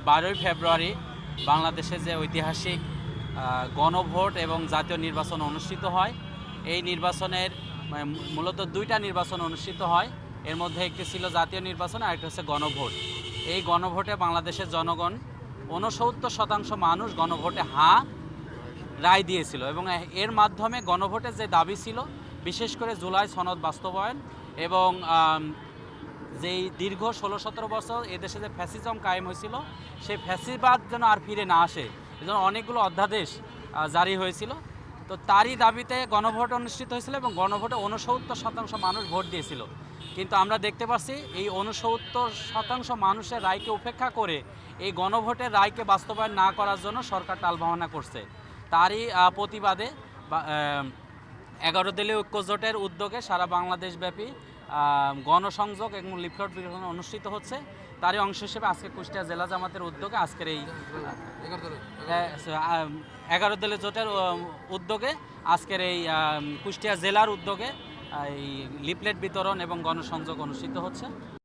12ই ফেব্রুয়ারি বাংলাদেশে যে ঐতিহাসিক গণভোট এবং জাতীয় নির্বাচন অনুষ্ঠিত হয়, এই নির্বাচনের মূলত দুইটা নির্বাচন অনুষ্ঠিত হয়। এর মধ্যে একটি ছিল জাতীয় নির্বাচন আর একটা হচ্ছে গণভোট। এই গণভোটে বাংলাদেশের জনগণ 69% মানুষ গণভোটে হ্যাঁ রায় দিয়েছিল এবং এর মাধ্যমে গণভোটের যে দাবি ছিল, বিশেষ করে জুলাই সনদ বাস্তবায়ন এবং যেই দীর্ঘ 16-17 বছর এদেশে যে ফ্যাসিজম কায়েম হয়েছিল, সেই ফ্যাসিবাদ যেন আর ফিরে না আসে, এজন্য অনেকগুলো অধ্যাদেশ জারি হয়েছিল। তো তারই দাবিতে গণভোট অনুষ্ঠিত হয়েছিল এবং গণভোটে 69% মানুষ ভোট দিয়েছিল। কিন্তু আমরা দেখতে পাচ্ছি এই 69% মানুষের রায়কে উপেক্ষা করে এই গণভোটের রায়কে বাস্তবায়ন না করার জন্য সরকার টালবাহানা করছে। তারই প্রতিবাদে 11 দলীয় ঐক্যজোটের উদ্যোগে সারা বাংলাদেশব্যাপী গণসংযোগ এবং লিফলেট বিতরণ অনুষ্ঠিত হচ্ছে। তারই অংশ হিসেবে আজকে কুষ্টিয়া জেলা জামাতের উদ্যোগে আজকের এই 11 দলীয় জোটের উদ্যোগে আজকের এই কুষ্টিয়া জেলার উদ্যোগে এই লিফলেট বিতরণ এবং গণসংযোগ অনুষ্ঠিত হচ্ছে।